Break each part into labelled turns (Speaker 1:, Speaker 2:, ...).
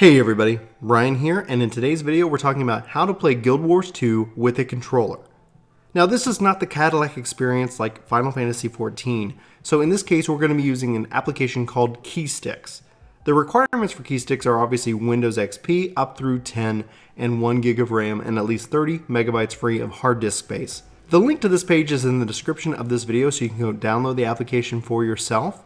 Speaker 1: Hey everybody, Ryan here, and in today's video we're talking about how to play Guild Wars 2 with a controller. Now this is not the Cadillac experience like Final Fantasy XIV, so in this case we're going to be using an application called Keysticks. The requirements for Keysticks are obviously Windows XP up through 10 and 1 gig of RAM and at least 30 megabytes free of hard disk space. The link to this page is in the description of this video so you can go download the application for yourself.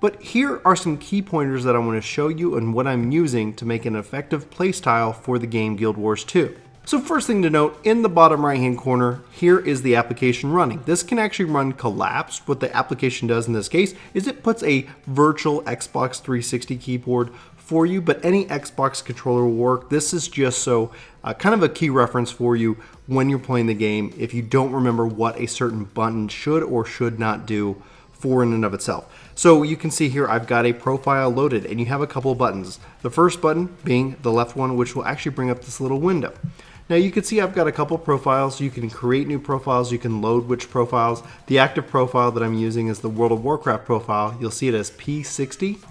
Speaker 1: But here are some key pointers that I want to show you and what I'm using to make an effective playstyle for the game Guild Wars 2. So first thing to note, in the bottom right hand corner, here is the application running. This can actually run collapsed. What the application does in this case is it puts a virtual Xbox 360 keyboard for you, but any Xbox controller will work. This is just so kind of a key reference for you when you're playing the game if you don't remember what a certain button should or should not do for in and of itself. So you can see here I've got a profile loaded and you have a couple of buttons. The first button being the left one, which will actually bring up this little window. Now you can see I've got a couple of profiles. You can create new profiles, you can load which profiles. The active profile that I'm using is the World of Warcraft profile. You'll see it as P60.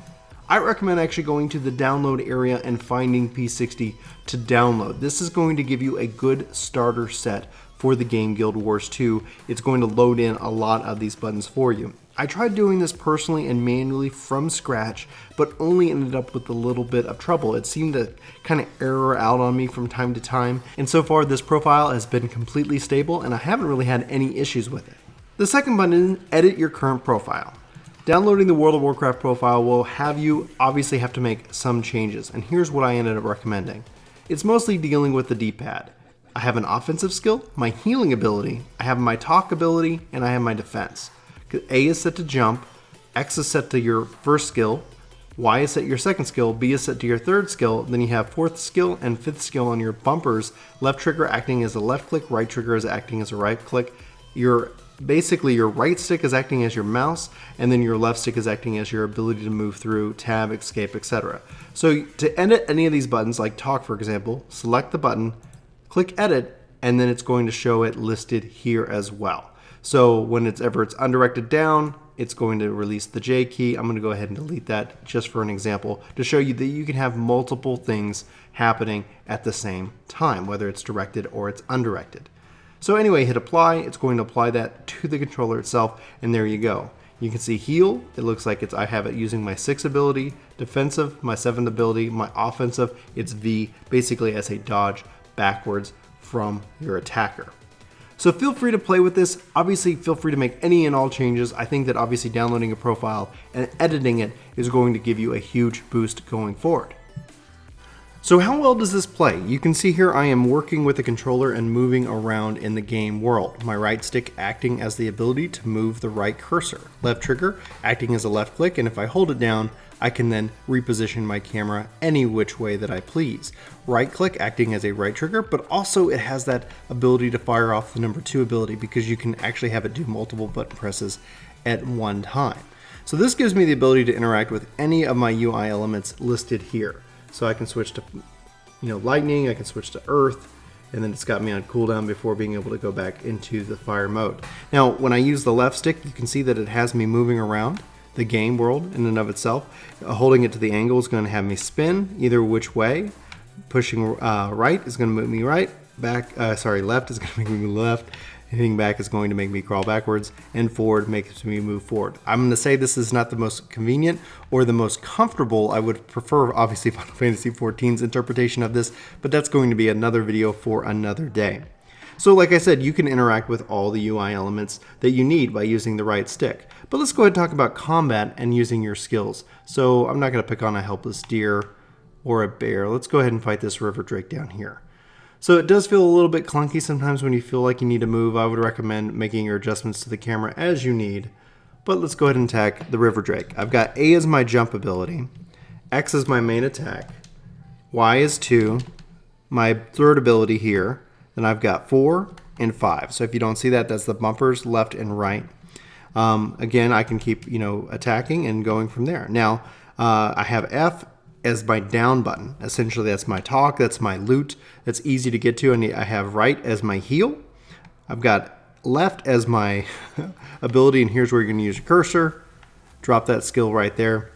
Speaker 1: I recommend actually going to the download area and finding P60 to download. This is going to give you a good starter set for the game Guild Wars 2. It's going to load in a lot of these buttons for you. I tried doing this personally and manually from scratch, but only ended up with a little bit of trouble. It seemed to kind of error out on me from time to time, and so far this profile has been completely stable and I haven't really had any issues with it. The second button, edit your current profile. Downloading the World of Warcraft profile will have you obviously have to make some changes, and here's what I ended up recommending. It's mostly dealing with the D-pad. I have an offensive skill, my healing ability, I have my talk ability, and I have my defense. A is set to jump, X is set to your first skill, Y is set to your second skill, B is set to your third skill, then you have fourth skill and fifth skill on your bumpers, left trigger acting as a left click, right trigger is acting as a right click. Basically your right stick is acting as your mouse, and then your left stick is acting as your ability to move through, tab, escape, etc. So to edit any of these buttons, like talk for example, select the button, click edit, and then it's going to show it listed here as well. So whenever it's undirected down, it's going to release the J key. I'm going to go ahead and delete that just for an example to show you that you can have multiple things happening at the same time, whether it's directed or it's undirected. So anyway, hit apply. It's going to apply that to the controller itself, and there you go. You can see heal. It looks like I have it using my 6 ability, defensive, my 7 ability, my offensive, it's V, basically as a dodge backwards from your attacker. So feel free to play with this. Obviously, feel free to make any and all changes. I think that obviously downloading a profile and editing it is going to give you a huge boost going forward. So how well does this play? You can see here I am working with the controller and moving around in the game world. My right stick acting as the ability to move the right cursor. Left trigger acting as a left click, and if I hold it down, I can then reposition my camera any which way that I please. Right click acting as a right trigger, but also it has that ability to fire off the number 2 ability because you can actually have it do multiple button presses at one time. So this gives me the ability to interact with any of my UI elements listed here. So I can switch to lightning, I can switch to earth, and then it's got me on cooldown before being able to go back into the fire mode. Now when I use the left stick, you can see that it has me moving around the game world in and of itself. Holding it to the angle is going to have me spin either which way. Pushing right is going to move me right. Left is going to make me move left. Hitting back is going to make me crawl backwards, and forward makes me move forward. I'm going to say this is not the most convenient or the most comfortable. I would prefer obviously Final Fantasy XIV's interpretation of this, but that's going to be another video for another day. So like I said, you can interact with all the UI elements that you need by using the right stick. But let's go ahead and talk about combat and using your skills. So I'm not going to pick on a helpless deer or a bear. Let's go ahead and fight this river drake down here. So it does feel a little bit clunky sometimes when you feel like you need to move. I would recommend making your adjustments to the camera as you need. But let's go ahead and attack the river drake. I've got A as my jump ability, X is my main attack, Y is 2, my third ability here. Then I've got 4 and 5. So if you don't see that, that's the bumpers left and right. Again, I can keep attacking and going from there. Now I have F as my down button. Essentially that's my talk, that's my loot, that's easy to get to, and I have right as my heal. I've got left as my ability, and here's where you're going to use your cursor. Drop that skill right there.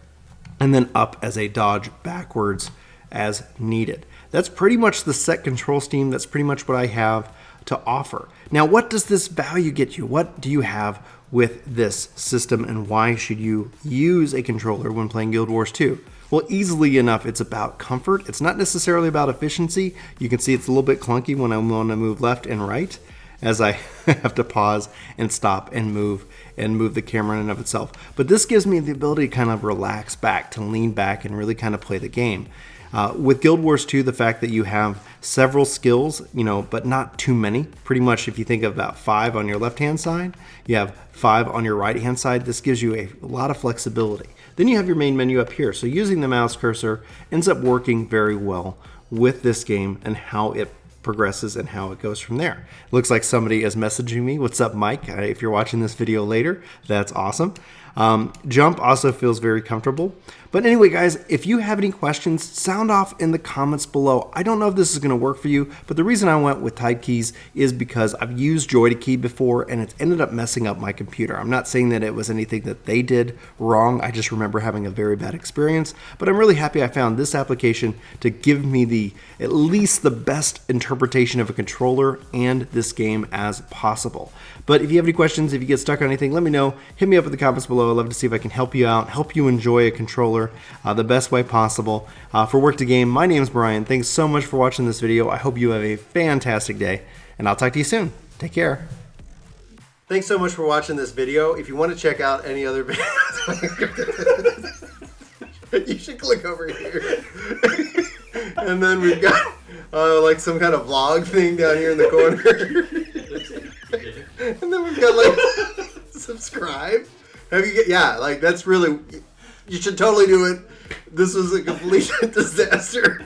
Speaker 1: And then up as a dodge backwards as needed. That's pretty much the set control scheme. That's pretty much what I have to offer. Now, what does this value get you? What do you have with this system, and why should you use a controller when playing Guild Wars 2? Well, easily enough, it's about comfort. It's not necessarily about efficiency. You can see it's a little bit clunky when I want to move left and right, as I have to pause and stop and move the camera in and of itself. But this gives me the ability to kind of relax back, to lean back and really kind of play the game. With Guild Wars 2, the fact that you have several skills, but not too many. Pretty much if you think of about 5 on your left-hand side, you have 5 on your right-hand side. This gives you a lot of flexibility. Then you have your main menu up here. So using the mouse cursor ends up working very well with this game and how it progresses and how it goes from there. It looks like somebody is messaging me. What's up, Mike? If you're watching this video later, that's awesome. Jump also feels very comfortable. But anyway, guys, if you have any questions, sound off in the comments below. I don't know if this is going to work for you, but the reason I went with type keys is because I've used Joy to Key before and it's ended up messing up my computer. I'm not saying that it was anything that they did wrong. I just remember having a very bad experience, but I'm really happy I found this application to give me at least the best interpretation of a controller and this game as possible. But if you have any questions, if you get stuck on anything, let me know. Hit me up in the comments below. I'd love to see if I can help you out, help you enjoy a controller the best way possible. For Work To Game, my name is Brian. Thanks so much for watching this video. I hope you have a fantastic day, and I'll talk to you soon. Take care. Thanks so much for watching this video. If you want to check out any other videos, you should click over here. And then we've got like some kind of vlog thing down here in the corner. And then we've got like subscribe. Like that's really, you should totally do it. This was a complete disaster.